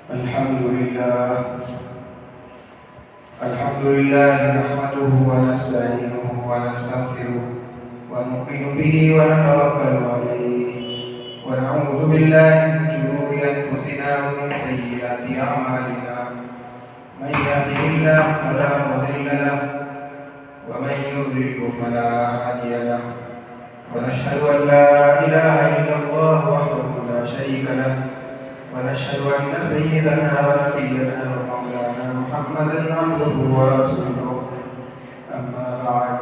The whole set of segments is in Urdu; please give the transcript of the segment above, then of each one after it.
الحمد لله نحمده ونستعينه ونستغفره ونؤمن به ونتوكل عليه ونعوذ بالله من شرور أنفسنا ومن سيئات أعمالنا من يهده الله فلا مضل له ومن يضلل فلا هادي له ونشهد أن لا إله إلا الله وحده لا شريك له ونشهد أن سيدنا ونبينا ومولانا محمدا عبده ورسوله أما بعد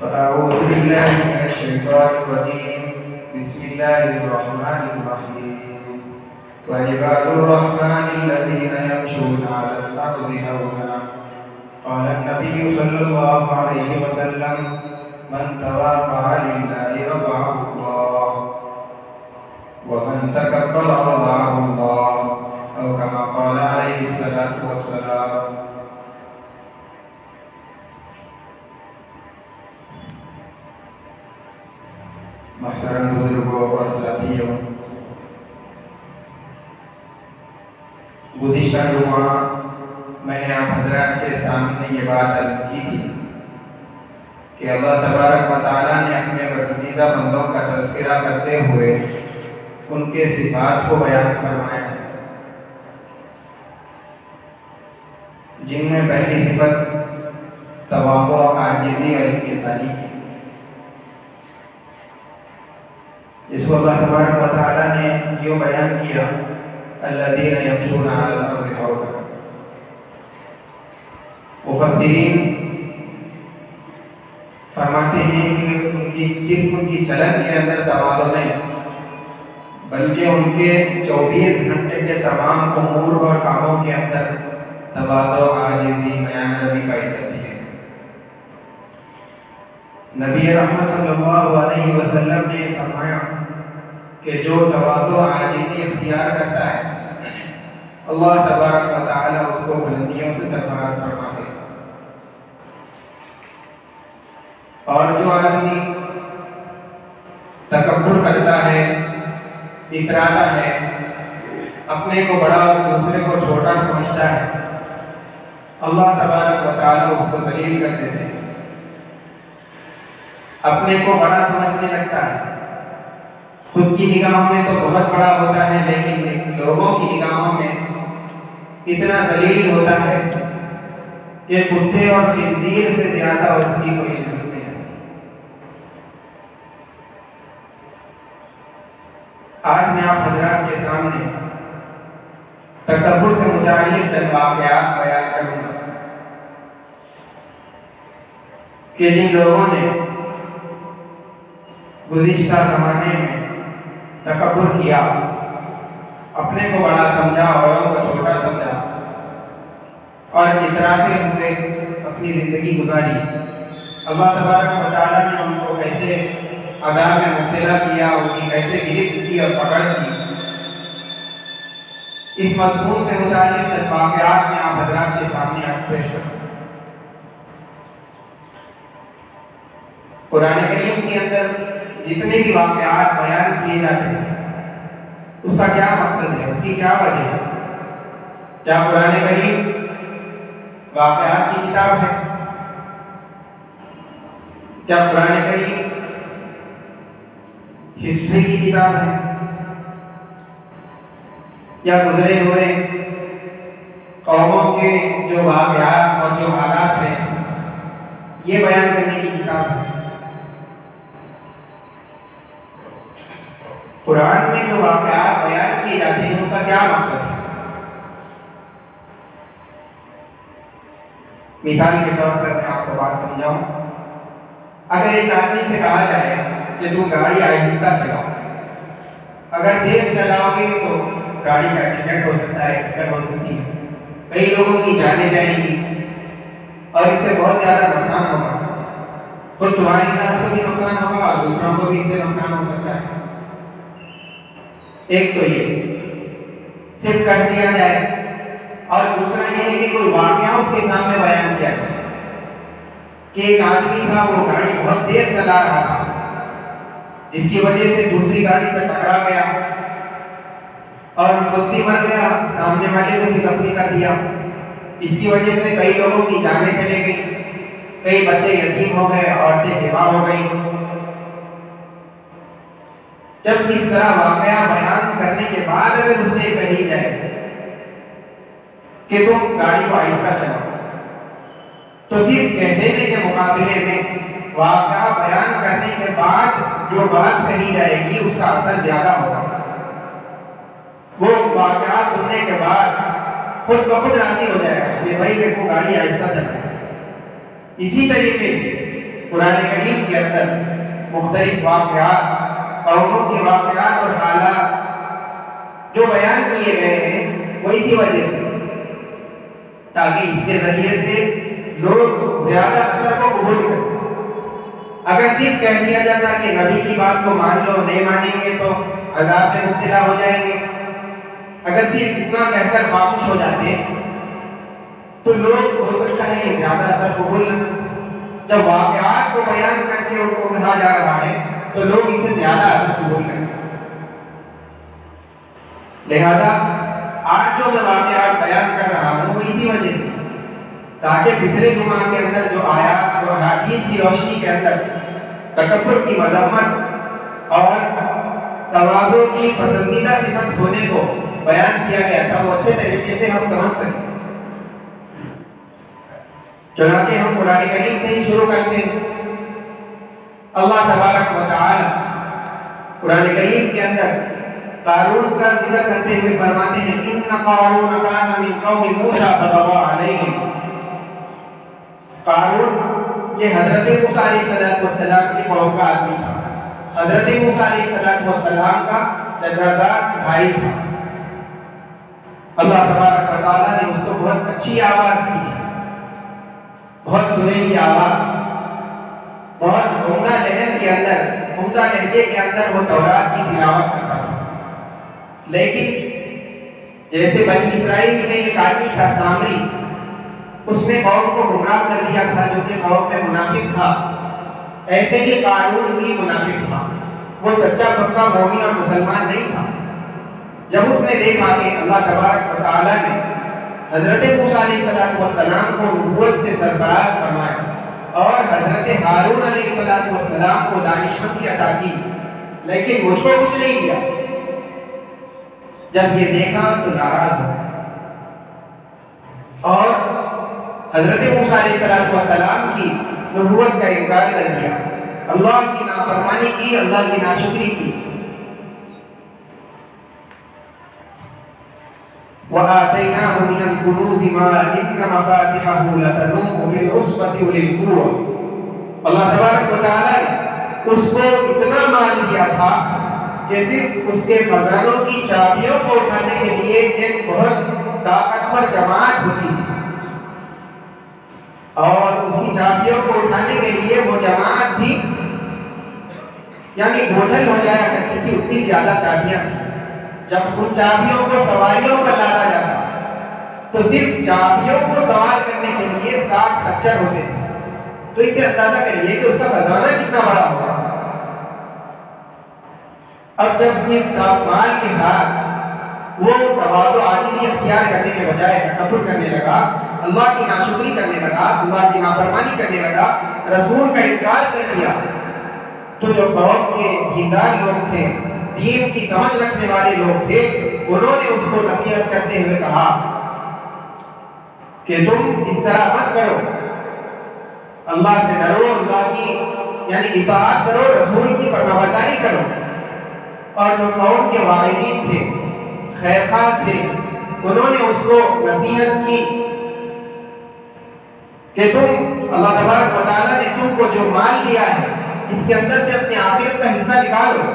فأعوذ بالله من الشيطان الرجيم بسم الله الرحمن الرحيم وعباد الرحمن الذين يمشون على الأرض هونا قال النبي صلى الله عليه وسلم من تواضع لله رفعه الله ومن تكبر وضعه الله أو كما قال عليه الصلاة والسلام. محترم بزرگوں اور ساتھیوں، گزشتہ جمعہ میں نے آپ حضرات کے سامنے یہ بات عرض کی تھی کہ اللہ تبارک و تعالیٰ نے اپنے برگزیدہ بندوں کا تذکرہ کرتے ہوئے ان کے صفات کو بیان فرمایا ہے، جن میں پہلی صفت تواضع، عاجزی اور انکساری ہے، جس کو اللہ تبارک و تعالیٰ نے یوں بیان کیا الذین یمشون علی الارض ہونا. مفسرین فرماتے ہیں کہ صرف ان کی چلن کے اندر تواضع نہیں، بلکہ ان کے 24 گھنٹے کے تمام امور اور کاموں کے اندر تواضع، عاجزی، بیان روی پائی جاتی ہے. نبی رحمت صلی اللہ علیہ وسلم نے فرمایا کہ جو تواضع، عاجزی اختیار کرتا ہے اللہ تبارک و تعالی اس کو بلندیوں سے سرفراز فرماتے ہیں، اور جو آدمی تکبر کرتا ہے، اتراتا ہے، اپنے کو بڑا اور دوسرے کو چھوٹا سمجھتا ہے، اللہ تبارک و تعالی اس کو ذلیل کر دیتے ہیں. اپنے کو بڑا سمجھنے لگتا ہے، خود کی نگاہوں میں تو بہت بڑا ہوتا ہے، لیکن لوگوں کی نگاہوں میں اتنا ذلیل ہوتا ہے کہ کتے اور خنزیر سے زیادہ اس کی کوئی عزت نہیں ہے. آج میں آپ حضرات کے سامنے تکبر سے متعلق چند واقعات بیان کروں گا کہ جن لوگوں نے گزشتہ زمانے میں تکبر کیا، اپنے کو بڑا سمجھا، اوروں کو چھوٹا سمجھا اور اتراتے ہوئے اپنی زندگی گزاری، اللہ تبارک و تعالیٰ نے ان کو کیسے عذاب میں مبتلا کیا، ان کی کیسے گرفت کی اور پکڑ کی، اس مضمون سے متعلق چند واقعات میں آپ حضرات کے سامنے پیش کروں. قرآن کریم کے اندر جتنے بھی واقعات بیان کیے جاتے ہیں اس کا کیا مقصد ہے، اس کی کیا وجہ ہے؟ کیا قرآن کریم واقعات کی کتاب ہے؟ کیا قرآن کریم ہسٹری کی کتاب ہے؟ یا گزرے ہوئے قوموں کے جو واقعات اور جو حالات ہیں یہ بیان کرنے کی کتاب ہے؟ قرآن میں جو واقعات بیان کیے جاتے ہیں اس کا کیا مقصد ہے؟ مثال کے طور پر میں آپ کو بات سمجھاؤں. اگر ایک آدمی سے کہا جائے کہ تم گاڑی آہستہ چلاؤ، اگر تیز چلاؤ گے تو گاڑی کا ایکسیڈنٹ ہو سکتا ہے، ٹکر ہو سکتی ہے، کئی لوگوں کی جانیں جائیں گی اور اس سے بہت زیادہ نقصان ہوگا. خود تمہاری ذات کو بھی نقصان ہوگا اور دوسروں کو بھی اس سے نقصان ہو سکتا ہے. ایک تو یہ صرف کر دیا جائے، اور دوسرا یہ ہے کہ کوئی واقعہ اس کے سامنے بیان کیا جائے کہ ایک آدمی تھا، وہ گاڑی بہت تیز چلا رہا تھا، جس کی وجہ سے دوسری گاڑی سے ٹکرا گیا اور خود بھی مر سامنے والے کو بھی زخمی کر دیا. اس کی وجہ سے کئی لوگوں کی جانیں چلے گئی، کئی بچے یتیم ہو گئے، عورتیں بیوہ ہو گئی. جب اس طرح واقعہ بیان کرنے کے بعد اگر اس سے کہی جائے کہ تم گاڑی کو آہستہ چلاؤ، تو صرف کہہ دینے کے مقابلے میں واقعہ بیان کرنے کے بعد جو بات کہی جائے گی اس کا اثر زیادہ ہوگا. وہ واقعہ سننے کے بعد خود بخود راضی ہو جائے گا کہ بھائی میرے کو گاڑی آہستہ چلانا. اسی طریقے سے قرآن کریم کے اندر مختلف واقعات، قوموں کے واقعات اور حالات جو بیان کیے گئے ہیں وہ اسی وجہ سے، تاکہ اس کے ذریعے سے لوگ زیادہ اثر کو قبول کریں. اگر صرف کہہ دیا جاتا کہ نبی کی بات کو مان لو، نہیں مانیں گے تو عذاب میں مبتلا ہو جائیں گے، اگر صرف اتنا کہہ کر خاموش ہو جاتے تو لوگ ہو سکتا ہے کہ زیادہ اثر قبول نہ. جب واقعات کو بیان کر کے ان کو کہا جا رہا ہے تو لوگ اسے زیادہ اثر قبول کریں. لہذا آج جو میں واقعات بیان کر رہا ہوں وہ اسی وجہ سے، تاکہ پچھلے جمعہ کے اندر جو آیات اور حدیث کی روشنی کے اندر تکبر کی مذمت اور تواضع کی پسندیدہ صفت ہونے کو بیان کیا گیا تھا وہ اچھے طریقے سے ہم سمجھ سکیں. چنانچہ ہم قرآن کریم سے ہی شروع کرتے ہیں. اللہ تبارک و تعالی قرآن کریم کے اندر قارون کا ذکر کرتے ہوئے فرماتے ہیں ان قارون کان من قوم موسیٰ فبغى علیہم. قارون یہ حضرت موسیٰ علیہ السلام کی قوم کا آدمی تھا. حضرت موسیٰ علیہ السلام کا چچازاد بھائی تھا. اللہ تبارک و تعالیٰ نے اس کو بہت اچھی آواز دی تھی، بہت سریلی آواز، بہت عمدہ لہن کے اندر، عمدہ لہجے کے اندر وہ تورات کی تلاوت کرتا تھا. لیکن جیسے بنی اسرائیل میں ایک آدمی تھا سامری، اس نے قوم کو گمراہ کر دیا تھا جو کہ قوم میں منافق تھا، ایسے ہی قارون بھی منافق تھا. وہ سچا پکا مومن اور مسلمان نہیں تھا. جب اس نے دیکھا کہ اللہ تبارک و تعالیٰ نے حضرت موسیٰ علیہ السلام کو نبوت سے سرفراز فرمایا اور حضرت ہارون علیہ السلام کو دانشمندی عطا کی، لیکن مجھ کو کچھ نہیں دیا، جب یہ دیکھا تو ناراض ہو گیا اور حضرت موسیٰ علیہ السلام کی نبوت کا انکار کر دیا، اللہ کی نافرمانی کی، اللہ کی ناشکری کی. وَآتَيْنَاهُ مِنَ الْكُنُوزِ مَا إِنَّ مَفَاتِحَهُ لَتَنُوءُ بِالْعُصْبَةِ أُولِي الْقُوَّةِ. اللہ تبارک و تعالیٰ نے اس کو اتنا مال دیا تھا کہ صرف اس کے خزانوں کی چابیوں کو اٹھانے کے لیے ایک بہت طاقتور جماعت ہوتی تھی، اور اس کی چابیوں کو اٹھانے کے لیے وہ جماعت بھی یعنی بوجھل ہو جایا کرتی تھی، اتنی زیادہ چابیاں تھیں. جب ان چابیوں کو سواریوں پر لادا جاتا تو صرف چابیوں کو سوار کرنے کے لیے 60 خچر ہوتے تھے. تو اس سے اندازہ کریے کہ اس کا خزانہ کتنا بڑا ہوگا. اب جب اس مال کے ساتھ وہ تواضع عاجزی اختیار کرنے کے بجائے تکبر کرنے لگا، اللہ کی ناشکری کرنے لگا، اللہ کی نافرمانی کرنے لگا، رسول کا انکار کر دیا، تو جو قوم کے دیندار لوگ تھے، دین کی سمجھ رکھنے والے لوگ تھے، انہوں نے اس کو نصیحت کرتے ہوئے کہا کہ تم اس طرح مت کرو، اللہ سے ڈرو، اللہ کی یعنی اطاعت کرو، رسول کی فرمانبرداری کرو. اور جو قوم کے واعظین تھے، خیرخواہ تھے، انہوں نے اس کو نصیحت کی کہ تم اللہ تبارک و تعالیٰ نے تم کو جو مال دیا ہے اس کے اندر سے اپنی آخرت کا حصہ نکالو،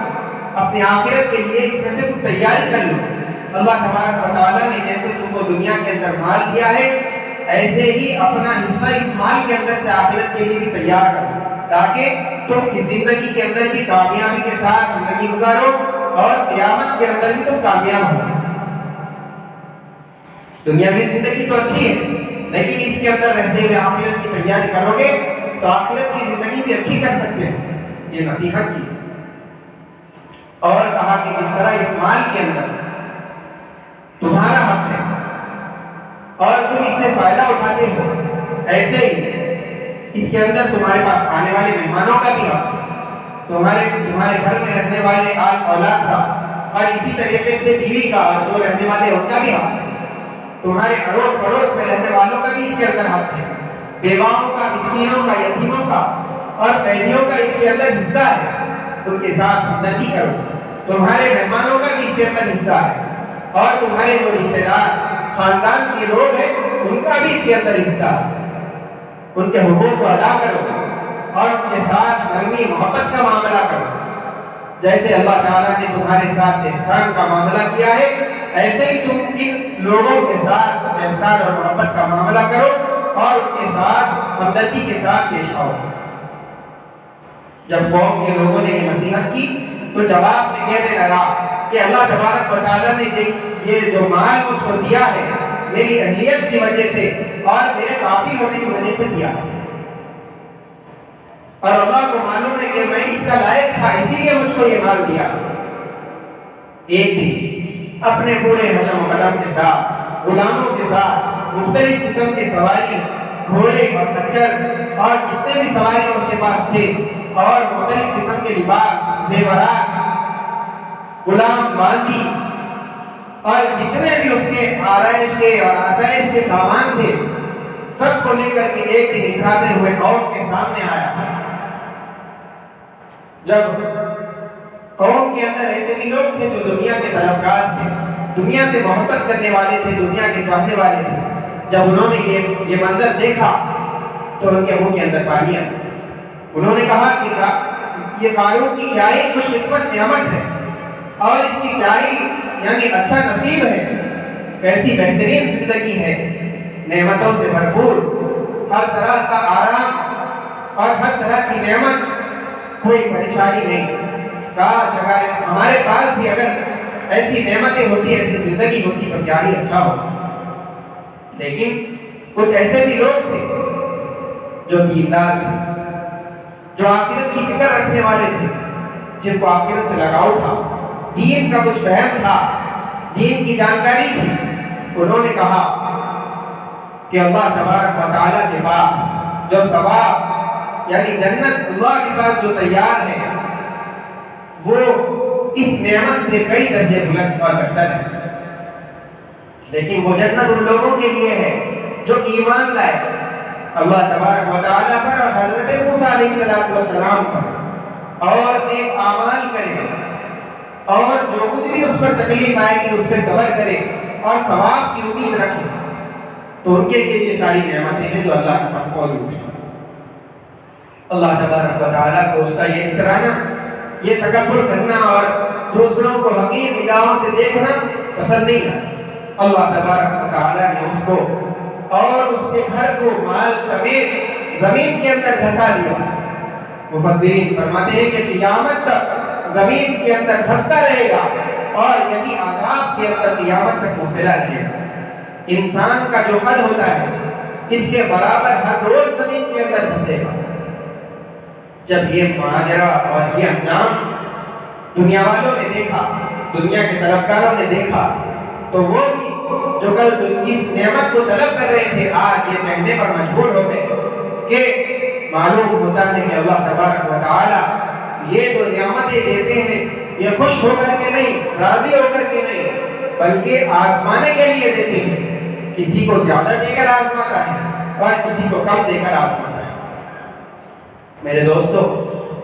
اپنی آخرت کے لیے اس میں سے تم تیاری کر لو. اللہ تبارک و تعالیٰ نے جیسے تم کو دنیا کے اندر مال دیا ہے، ایسے ہی اپنا حصہ اس مال کے اندر سے آخرت کے لیے بھی تیار کرو، تاکہ تم اس زندگی کے اندر بھی کامیابی کے ساتھ زندگی گزارو اور قیامت کے اندر بھی تم کامیاب ہو. دنیاوی زندگی تو اچھی ہے، لیکن اس کے اندر رہتے ہوئے آخرت کی تیاری کرو گے تو آخرت کی زندگی بھی اچھی کر سکتے ہیں. یہ نصیحت کی اور کہا کہ اس طرح اس مال کے اندر تمہارا حق ہے اور تم اس سے فائدہ اٹھاتے ہو، ایسے ہی اس کے اندر تمہارے پاس آنے والے مہمانوں کا بھی حق، تمہارے گھر میں رہنے والے اولاد کا، اور اسی طریقے سے بیوی کا اور جو رہنے والے ان کا بھی حق ہے، تمہارے اڑوس پڑوس میں رہنے والوں کا بھی اس کے اندر حق ہے، بیواؤں کا، مسکینوں کا، یتیموں کا اور قیدیوں کا اس کے اندر حصہ ہے، ان کے ساتھ ہمدردی کرو، تمہارے مہمانوں کا بھی اس کے اندر حصہ ہے، اور تمہارے جو رشتہ دار خاندان کے لوگ ہیں ان کا بھی اس کے اندر حصہ ہے، ان کے حقوق کو ادا کرو اور ان کے ساتھ نرمی محبت کا معاملہ کرو، جیسے اللہ تعالیٰ نے تمہارے ساتھ احسان کا معاملہ کیا ہے ایسے ہی تم ان لوگوں کے ساتھ احسان اور محبت کا معاملہ کرو اور ان کے ساتھ ہمدردی کے ساتھ پیش آؤ۔ جب قوم کے لوگوں نے یہ نصیحت کی تو جواب میں کہنے لگا کہ اللہ تبارک و تعالیٰ نے یہ جو مال مجھ کو دیا ہے میری اہلیت کی وجہ سے اور میرے قابل ہونے کی وجہ سے دیا، اور اللہ کو معلوم ہے کہ میں اس کا لائق تھا اسی لیے مجھ کو یہ مال دیا۔ ایک دن اپنے پورے حشم و قدم کے ساتھ، غلاموں کے ساتھ، مختلف قسم کے سواری، گھوڑے اور خچر اور جتنے بھی سواری اس کے پاس تھے اور مختلف قسم کے لباس، زیورات، غلام باندی اور جتنے بھی اس کے آرائش کے اور آسائش کے سامان تھے سب کو لے کر کے ایک دن اتراتے ہوئے قوم کے سامنے آیا۔ جب قوم کے اندر ایسے بھی لوگ تھے جو دنیا کے طلبگار تھے، دنیا سے محبت کرنے والے تھے، دنیا کے چاہنے والے تھے، جب انہوں نے یہ منظر دیکھا تو ان کے منہ کے اندر پانی آ گیا۔ انہوں نے کہا کہ یہ قارون کی کیا ہی خوش قسمت نعمت ہے اور اس کی کیا ہی یعنی اچھا نصیب ہے، کیسی بہترین زندگی ہے، نعمتوں سے بھرپور، ہر طرح کا آرام اور ہر طرح کی نعمت، کوئی پریشانی نہیں۔ کاش اگر ہمارے پاس بھی اگر ایسی نعمتیں ہوتی، ایسی زندگی ہوتی تو کیا ہی اچھا ہو۔ لیکن کچھ ایسے بھی لوگ تھے جو دیندار تھے، جو آخرت کی فکر رکھنے والے تھے، جن کو آخرت سے لگاؤ تھا، دین کا کچھ فہم تھا، دین کی جانکاری تھی۔ انہوں نے کہا کہ اللہ تبارک و تعالیٰ کے پاس جو ثواب یعنی جنت اللہ کے پاس جو تیار ہے وہ اس نعمت سے کئی درجے بلند اور بہتر ہے، لیکن وہ جنت ان لوگوں کے لیے ہے جو ایمان لائے اللہ تبارک و تعالیٰ پر اور حضرت موسیٰ علیہ السلام پر، اور نیک اعمال کرے اور جو کچھ بھی اس پر تکلیف آئے گی اس پہ صبر کرے اور ثواب کی امید رکھے، تو ان کے لیے یہ ساری نعمتیں ہیں جو اللہ کے پاس موجود ہیں۔ اللہ تبارک و تعالیٰ کو اس کا یہ اترانا، یہ تکبر کرنا اور دوسروں کو حقیر نگاہوں سے دیکھنا پسند نہیں ہے۔ اللہ تبارک و تعالیٰ نے اس کو اور اس کے گھر کو مال سمیت زمین کے اندر دھسا دیا۔ مفسرین فرماتے ہیں کہ قیامت تک زمین کے اندر دھستا رہے گا اور یہی عذاب کے اندر قیامت تک مبتلا رہے گا۔ انسان کا جو قد ہوتا ہے اس کے برابر ہر روز زمین کے اندر دھسے گا۔ جب یہ ماجرا اور یہ انجام دنیا والوں نے دیکھا، دنیا کے طلبگاروں نے دیکھا، تو وہ بھی جو کل اس نعمت کو طلب کر رہے تھے آج یہ کہنے پر مجبور ہو گئے کہ معلوم ہوتا ہے کہ اللہ تبارک و تعالیٰ یہ جو نعمتیں دیتے ہیں یہ خوش ہو کر کے نہیں، راضی ہو کر کے نہیں، بلکہ آزمانے کے لیے دیتے ہیں۔ کسی کو زیادہ دے کر آزماتا ہے اور کسی کو کم دے کر آزماتا ہے۔ میرے دوستو،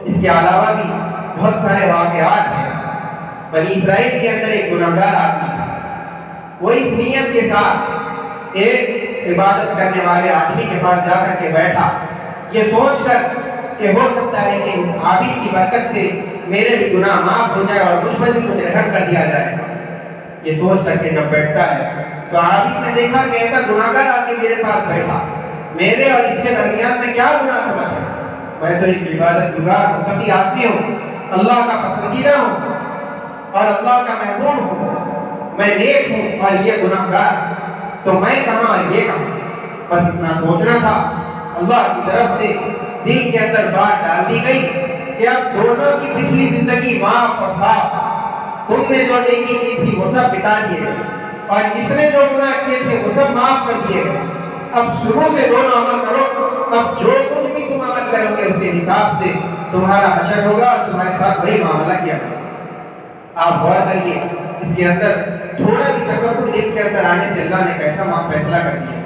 اس کے علاوہ بھی بہت سارے واقعات ہیں۔ بنی اسرائیل کے اندر ایک گناہگار آدمی تھا، وہ اس نیت کے ساتھ ایک عبادت کرنے والے آدمی کے پاس جا کر کے بیٹھا، یہ سوچ کر کہ ہو سکتا ہے کہ اس عابد کی برکت سے میرے بھی گناہ معاف ہو جائے اور مجھ پر بھی کچھ رحم کر دیا جائے۔ یہ سوچ کر کے جب بیٹھتا ہے تو عابد نے دیکھا کہ ایسا گناہگار آدمی میرے پاس بیٹھا، میرے اور اس کے درمیان میں کیا مناسبت ہے؟ میں تو ایک عبادت گزار متقی آدمی ہوں، اللہ کا پسندیدہ ہوں اور اللہ کا محبوب ہوں، میں نیک ہوں اور یہ گناہگار، تو میں کہاں اور یہ کہاں؟ بس اتنا سوچنا تھا، اللہ کی طرف سے دل کے اندر بات ڈال دی گئی کہ اب دونوں کی پچھلی زندگی معاف اور صاف، تم نے جو نیکی کی تھی وہ سب مٹا دیے، اور اس نے جو گناہ کیے تھے وہ سب معاف کر دیے گئے. اب شروع سے دونوں عمل کرو. اب جو کچھ بھی تم عمل کرو گے اس کے حساب سے تمہارا حشر ہوگا اور تمہارے ساتھ وہی معاملہ کیا جائے گا. آپ غور کریے اس کے اندر تھوڑا بھی تکبر دل کے اندر آنے سے اللہ نے کیسا فیصلہ کر دیا.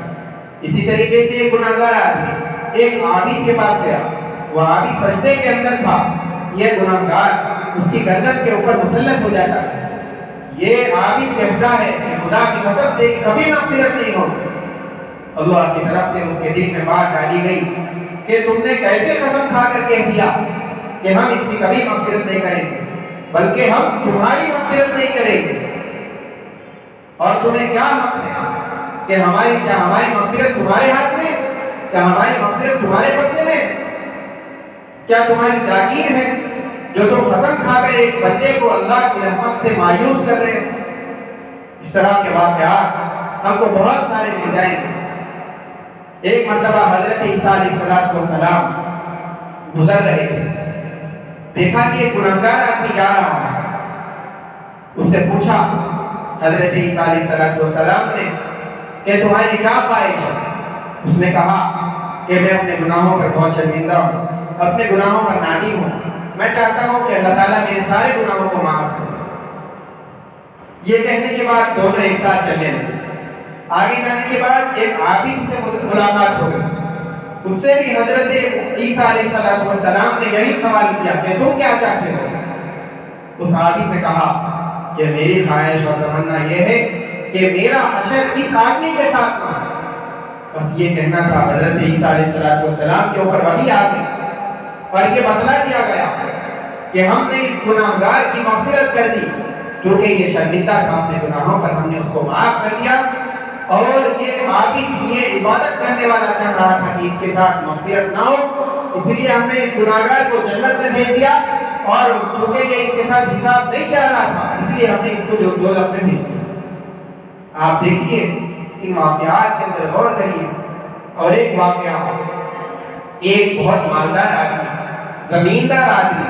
اسی طریقے سے ایک گناہگار آدمی ایک عابد کے پاس گیا. وہ عابد سجدے کے اندر تھا. یہ گناہگار اس کی گردن کے اوپر مسلط ہو جاتا ہے. یہ عابد کہتا ہے کہ خدا کی قسم تیری کبھی مغفرت نہیں ہوگی. اللہ کی طرف سے اس کے دل میں بات ڈالی گئی کہ تم نے کیسے قسم کھا کر کہہ دیا کہ ہم اس کی کبھی مغفرت نہیں کریں گے، بلکہ ہم تمہاری مغفرت نہیں کریں گے. اور تمہیں کیا مقصد کہ ہماری مغفرت تمہارے ہاتھ میں؟ کیا ہماری مغفرت تمہارے قبضے میں؟ کیا تمہاری جاگیر ہے جو تم قسم کھا کر ایک بندے کو اللہ کی رحمت سے مایوس کر رہے ہو؟ اس طرح کے واقعات ہم کو بہت سارے مل جائیں گے. ایک مرتبہ حضرت عیسیٰ علیہ السلام گزر رہے تھے. دیکھا کہ ایک گناہگار آدمی جا رہا ہے. اس سے پوچھا حضرت عیسیٰ علیہ السلام نے کہ تمہاری کیا خواہش ہے؟ اس نے کہا کہ میں اپنے گناہوں پر بہت شرمندہ ہوں، اپنے گناہوں پر نادم ہوں. میں چاہتا ہوں کہ اللہ تعالیٰ میرے سارے گناہوں کو معاف کرے. یہ کہنے کے بعد دونوں ایک ساتھ چلنے لگے. آگے جانے کے بعد ایک عابد سے ملاقات ہو گئی. اس سے بھی حضرت عیسیٰ علیہ السلام نے یہی سوال کیا کہ تم کیا چاہتے ہو؟ اس عابد نے کہا کہ میری خواہش اور تمنا یہ ہے کہ میرا حشر اس آدمی کے ساتھ نہ ہو. بس یہ کہنا تھا. حضرت عیسیٰ علیہ السلام کے اوپر وحی آ گئی اور یہ بتلا دیا گیا کہ ہم نے اس گناہگار کی مغفرت کر دی. چونکہ یہ شرمندہ تھا اپنے گناہوں پر، ہم نے اس کو معاف کر دیا. اور یہ عابد یہ عبادت کرنے والا چاہ رہا تھا کہ اس کے ساتھ مغفرت نہ ہو، اس لیے ہم نے اس گناہگار کو جنت میں بھیج دیا. اور چونکہ یہ اس کے ساتھ حساب نہیں چاہ رہا تھا اس لیے ہم نے اس کو دوزخ میں بھیج دیا. آپ دیکھیے ان واقعات کے اندر غور کریے. اور ایک واقعہ، ایک بہت مالدار آدمی، زمیندار آدمی،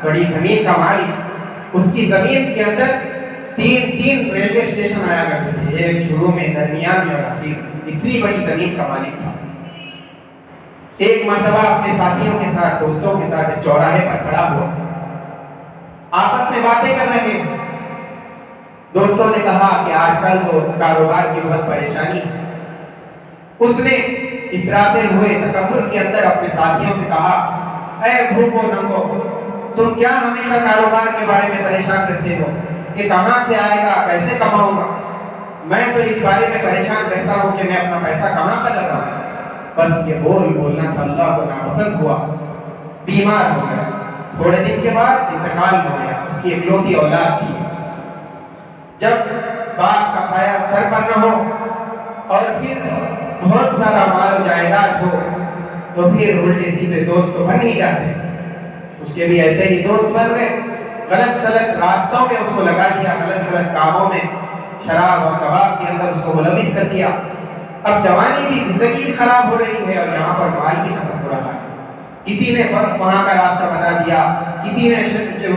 بڑی زمین کا مالک، اس کی زمین کے اندر تین ریلوے اسٹیشن آیا کرتے تھے. ایک شروع میں، درمیان میں اور آخر. اتنی بڑی زمین کا مالک تھا. ایک مرتبہ اپنے ساتھیوں کے ساتھ، دوستوں کے ساتھ ایک چوراہے پر کھڑا ہوا. آپس میں باتیں کر رہے ہیں. دوستوں نے کہا کہ آج کل تو کاروبار کی بہت پریشانی ہے. اس نے اتراتے ہوئے تکبر کے اندر اپنے ساتھیوں سے کہا، اے بھوکو ننگو، تم کیا ہمیشہ کاروبار کے بارے میں پریشان رہتے ہو کہ کہاں سے آئے گا، کیسے کماؤں گا؟ میں تو اس بارے میں پریشان رہتا ہوں کہ میں اپنا پیسہ کہاں پر لگاؤں. بس یہ بولنا تھا. اللہ کو ناپسند ہوا، بیمار ہو گیا. تھوڑے دن کے بعد انتقال ہو گیا. اس کی اکلوتی اولاد تھی. جب باپ کا سایہ سر پر نہ ہو اور پھر بہت سارا مال و جائیداد ہو تو پھر الٹے سیدھے دوست تو بن ہی جاتے. اس کے بھی ایسے ہی دوست بن گئے. غلط سلط راستوں میں اس کو لگا دیا، غلط سلط کاموں میں، شراب اور کباب کے اندر اس کو ملوث کر دیا. اب جوانی بھی، زندگی بھی خراب ہو رہی ہے اور یہاں پر مال بھی ختم ہو رہا ہے. کسی نے وہاں کا راستہ بتا دیا، کسی نے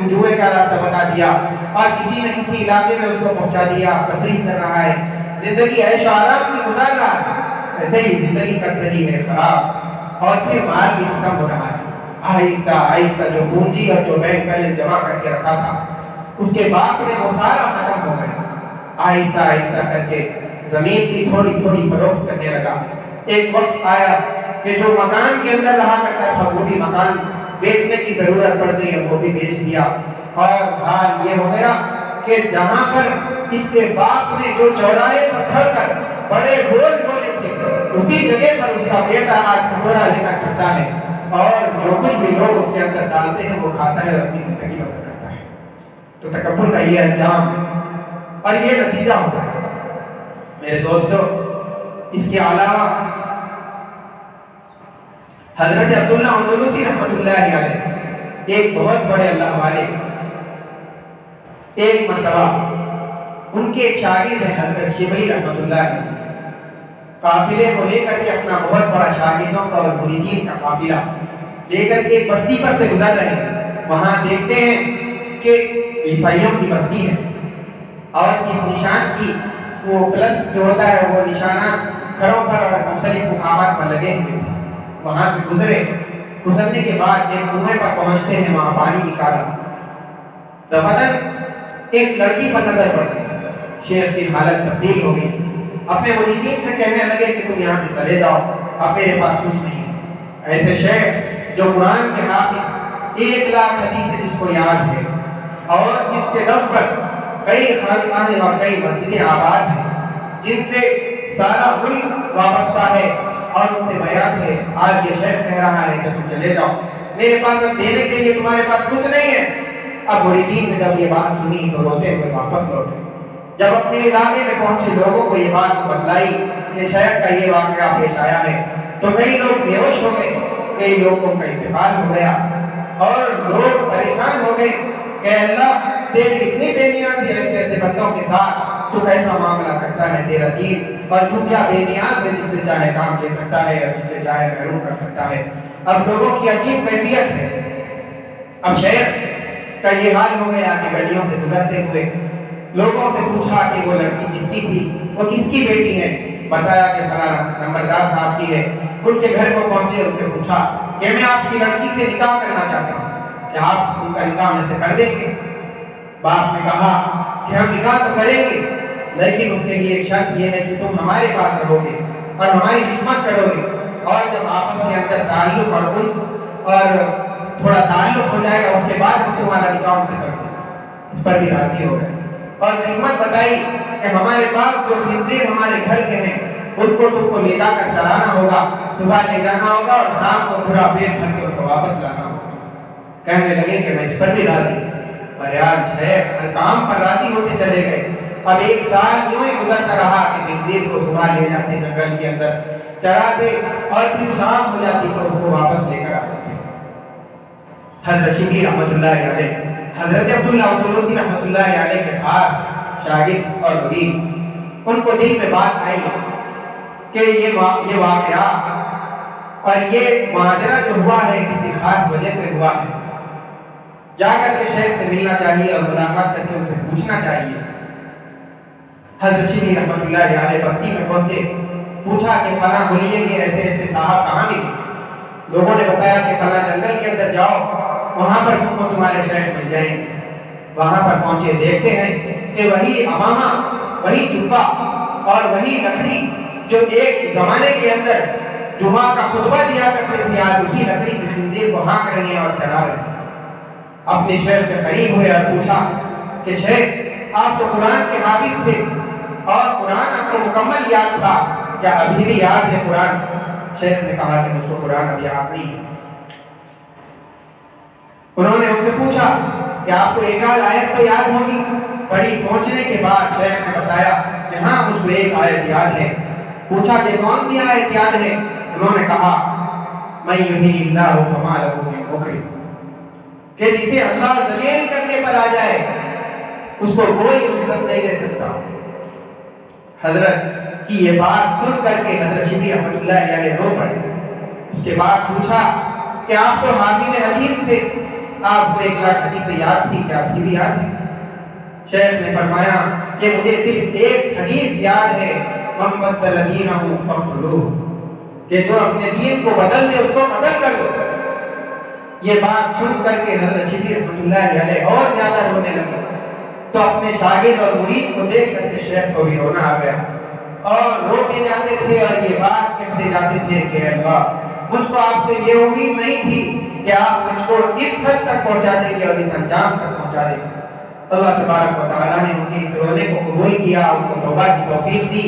جوئے کا راستہ بتا دیا، اور کسی نے کسی علاقے میں اس کو پہنچا دیا. تفریح کر رہا ہے، زندگی عیش و آرام کی گزار رہا ہے. ایسے ہی زندگی کٹ رہی ہے خراب، اور پھر مال بھی ختم ہو رہا ہے. آہستہ آہستہ جو پونجی اور جو بینک بیلنس جمع کر کے رکھا تھا اس کے باپ میں وہ سارا ختم ہو گیا. آہستہ آہستہ کر کے زمین کی تھوڑی تھوڑی فروخت کرنے لگا. ایک وقت آیا کہ جو مکان کے اندر رہا کرتا تھا وہ بھی مکان بیچنے کی ضرورت پڑ گئی اور وہ بھی بیچ دیا. اور حال یہ ہو گیا کہ جہاں پر اس کے باپ نے جو چوراہے پر کھڑ کر بڑے بول بولے تھے اسی جگہ پر اس کا بیٹا آج کھٹورا لے کر کھڑتا ہے اور جو کچھ بھی لوگ اس کے اندر ڈالتے ہیں وہ کھاتا ہے اور اپنی زندگی بسر کرتا ہے. تو تکبر کا یہ انجام اور یہ نتیجہ ہوتا ہے. میرے دوستو، اس کے علاوہ حضرت عبداللہ اندلسی رحمۃ اللہ علیہ ایک بہت بڑے اللہ والے، ایک مرتبہ ان کے ایک شاگرد ہیں حضرت شبلی رحمۃ اللہ علیہ، قافلے کو لے کر کے اپنا بہت بڑا شاگردوں کا اور مریدین کا قافلہ لے کر کے ایک بستی پر سے گزر رہے ہیں. وہاں دیکھتے ہیں کہ عیسائیوں کی بستی ہے اور اس نشان کی وہ پلس جو ہوتا ہے وہ نشانات گھروں پر اور مختلف مقامات پر لگے ہوئے تھے. وہاں سے گزرنے کے بعد ایک کنویں پر پہنچتے ہیں, وہاں پانی نکالا. دفعتاً ایک لڑکی پر نظر پڑتی, شیخ کی حالت تبدیل ہو گئی. اپنے مریدین سے کہنے لگے کہ تم یہاں سے چلے جاؤ, اب میرے پاس کچھ نہیں. ایسے شیخ جو قرآن کے حافظ, 1,00,000 حدیث جس کو یاد ہے, اور جس کے دم پر کئی خانقاہیں اور کئی مسجدیں آباد ہیں, جن سے سارا ملک وابستہ ہے اور ان سے بیان ہے, آج یہ شیخ کہہ رہا ہے کہ تم چلے جاؤ, میرے پاس اب دینے کے لیے تمہارے پاس کچھ نہیں ہے. اب مریدین نے جب یہ بات سنی تو روتے ہوئے واپس لوٹے. جب اپنے علاقے میں پہنچے لوگوں کو یہ بات بتلائی کہ شیخ کا یہ واقعہ پیش آیا ہے, تو کئی لوگ بے ہوش ہو گئے, کئی لوگوں کا انتقال ہو گیا, اور لوگ پریشان ہو گئے کہ اللہ تیری اتنی بے نیازی ایسے ایسے بندوں کے ساتھ, تو کیسا معاملہ کرتا ہے تیرا دین, اور تو کیا بے نیاز ہے جس سے چاہے کام دے سکتا ہے اور جس سے چاہے محروم کر سکتا ہے. اب لوگوں کی عجیب کیفیت ہے. اب شیخ کا یہ حال ہو گیا کہ گلیوں سے گزرتے ہوئے لوگوں سے پوچھا کہ وہ لڑکی کس کی تھی, وہ کس کی بیٹی ہے. بتایا کہ فلاں نمبردار صاحب کی ہے. ان کے گھر کو پہنچے, ان سے پوچھا کہ میں آپ کی لڑکی سے نکاح کرنا چاہتا ہوں, کہ آپ ان کا نکاح ہم سے کر دیں گے. باپ نے کہا کہ ہم نکاح تو کریں گے, لیکن اس کے لیے ایک شرط یہ ہے کہ تم ہمارے پاس رہو گے اور ہماری خدمت کرو گے, اور جب آپس کے اندر تعلق اور انس اور تھوڑا تعلق ہو جائے گا اس کے بعد ہم تمہارا نکاح ان سے کر دیں گے. اس پر بھی راضی ہو گئے, اور خدمت بتائی کہ ہمارے پاس جو خنزیر ہمارے گھر کے ہیں ان کو تم کو لے جا کر چلانا ہوگا, صبح لے جانا ہوگا اور شام کو پورا پیٹ بھر کے ان کو واپس لانا ہوگا. کہنے لگے کہ میں اس پر بھی راضی. پر یار شیخ ہر کام پر راضی ہوتے چلے گئے. اب 1 سال یوں ہی گزرتا رہا کہ خنزیر کو صبح لے جاتے جنگل کے اندر چراتے, اور پھر شام ہو جاتی تو اس کو واپس لے کر آتے. حضرت شبلی رحمۃ اللہ علیہ, حضرت عبداللہ الدلوسی رحمۃ اللہ علیہ کے خاص شاگرد اور مرید, ان کو دل میں بات آئی کہ یہ واقعہ اور یہ ماجرا جو ہوا ہے کسی خاص وجہ سے ہوا ہے, جا کر کے شیخ سے ملنا چاہیے اور ملاقات کر کے ان سے پوچھنا چاہیے. حضرت شبلی رحمۃ اللہ علیہ بستی میں پہنچے, پوچھا کہ فلاں بولیے کہ ایسے ایسے صاحب کہاں ملے. لوگوں نے بتایا کہ فلاں جنگل کے اندر جاؤ, وہاں پر تم کو تمہارے شیخ مل جائیں گے. وہاں پر پہنچے, دیکھتے ہیں کہ وہی امامہ, وہی جبہ اور وہی لکڑی جو ایک زمانے کے اندر جمعہ کا خطبہ دیا کرتے تھے, آج اسی لکڑی سے خنزیر کو ہانک رہی ہیں اور چلا رہی ہیں. اپنے شیخ کے قریب ہوئے اور پوچھا کہ شیخ آپ تو قرآن کے حافظ تھے اور قرآن آپ کو مکمل یاد تھا, کیا ابھی بھی یاد ہے قرآن؟ شیخ نے کہا کہ مجھ کو قرآن اب یاد نہیں ہے. انہوں نے ان سے پوچھا کہ آپ کو ایک آیت تو یاد ہوگی. بڑی سوچنے کے بعد شیخ نے بتایا کہ ہاں مجھ کو ایک آیت یاد ہے. پوچھا کہ کون سی آیت یاد ہے؟ انہوں نے کہا من یہدی اللہ فما لہ من مکرم, کہ جسے اللہ ذلیل کرنے پر آ جائے اس کو کوئی عزت نہیں دے سکتا. حضرت کی یہ بات سن کر کے حضرت شبلی رحمۃ اللہ علیہ رو پڑے. اس کے بعد پوچھا کہ آپ تو حافظ حدیث تھے, آپ کو 1,00,000 حدیث یاد تھی, کیا آپ کی بھی یاد ہے؟ شیخ نے فرمایا کہ مجھے صرف ایک حدیث یاد ہے, من بدل دینہ فاقتلوہ, کہ جو اپنے دین کو بدل دے اس کو قتل کر دو. یہ بات سن کر کے حضرت شبلی رحمۃ اللہ علیہ اور زیادہ رونے لگے, تو اپنے شاگرد اور مرید کو دیکھ کر کے شیخ کو بھی رونا آ گیا, اور روتے جاتے تھے اور یہ بات کہتے جاتے تھے کہ اللہ مجھ کو آپ سے یہ امید نہیں تھی کہ آپ مجھ کو اس حد تک پہنچا دیں گے اور اس انجام تک پہنچا دیں گے. اللہ تبارک و تعالیٰ نے ان کے اس رونے کو قبول کیا, ان کو توبہ کی توفیق دی.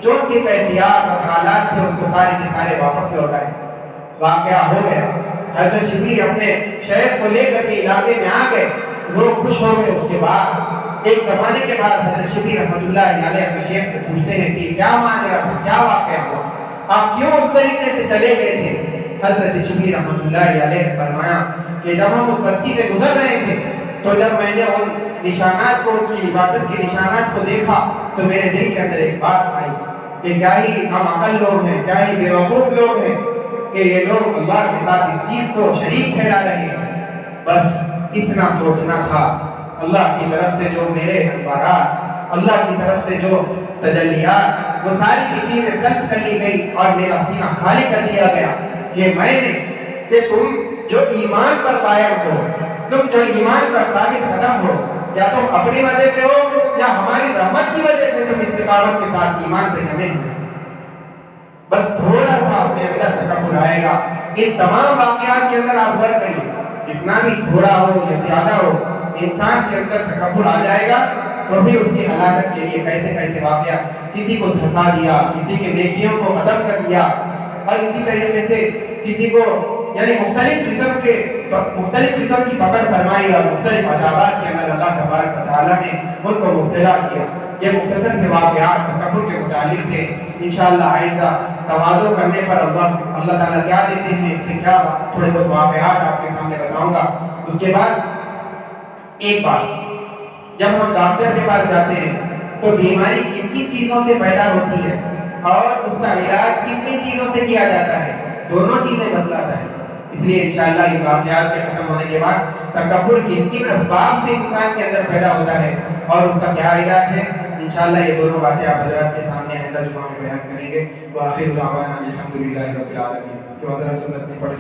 جو ان کے کیفیات اور حالات تھے ان کو سارے کے سارے واپس لوٹائے. واقعہ ہو گیا, حضرت شبلی اپنے شیخ کو لے کر کے علاقے میں آ گئے, لوگ خوش ہو گئے. اس کے بعد ایک زمانے کے بعد حضرت شبلی رحمۃ اللہ علیہ اپنے شیخ سے پوچھتے ہیں کہ کیا ماجرا تھا, کیا واقعہ ہوا, آپ کیوں اس طریقے سے چلے گئے تھے؟ حضرت شبلی رحمۃ اللہ علیہ نے فرمایا کہ جب ہم اس بستی سے گزر رہے تھے تو جب میں نے ان نشانات کو, ان کی عبادت کے نشانات کو دیکھا تو میرے دل کے اندر ایک بات آئی کہ کیا ہی ہم عقل لوگ ہیں, کیا ہی بیوقوف لوگ ہیں کہ یہ لوگ اللہ کے ساتھ اس چیز کو شریک ٹھہرا رہے ہیں. بس اتنا سوچنا تھا. اللہ کی طرف سے جو میرے انوارات اللہ کی طرف سے جو تجلیات وہ ساری کی چیزیں سلب کر لی گئی اور میرا سینہ خالی کر دیا گیا کہ میں نے کہ تم جو ایمان پر قائم ہو، تم جو ایمان پر ثابت قدم ہو، یا تم اپنی وجہ سے ہو یا ہماری رحمت کی وجہ سے تم استقامت کے ساتھ ایمان پہ جمے ہوئے، بس تھوڑا سا اپنے اندر تکبر آئے گا۔ ان تمام واقعات کے اندر آپ غور کریے، جتنا بھی تھوڑا ہو یا زیادہ ہو، انسان کے اندر تکبر آ جائے گا تو بھی اس کی ہلاکت کے لیے کیسے کیسے واقعات، کسی کو دھسا دیا، کسی کے نیکیوں کو ختم کر دیا، اور اسی طریقے سے کسی کو یعنی مختلف قسم کی پکڑ فرمائی اور مختلف عذابات کے اندر اللہ تبارک و تعالیٰ نے ان کو مبتلا کیا۔ یہ مختصر سے واقعات تکبر کے متعلق تھے۔ انشاءاللہ آئندہ تواضع کرنے پر اللہ تعالیٰ کیا دیتے ہیں، اس کے کیا تھوڑے بہت واقعات آپ کے سامنے بتاؤں گا۔ اس کے بعد ایک بات، جب ہم ڈاکٹر کے پاس جاتے ہیں تو بیماری کن کن چیزوں سے پیدا ہوتی ہے اور اس کا علاج کن کن چیزوں سے کیا جاتا ہے، دونوں چیزیں بتلاتا ہے۔ اس لیے انشاءاللہ ان واقعات کے ختم ہونے کے بعد تکبر کن کن اسباب سے انسان کے اندر پیدا ہوتا ہے اور اس کا کیا علاج ہے، انشاءاللہ یہ دونوں باتیں آپ حضرات کے سامنے آئندہ جمعہ میں بیان کریں گے۔ وآخر دعوانا الحمدللہ رب العالمین۔ جو حضرات سنت نے پڑھے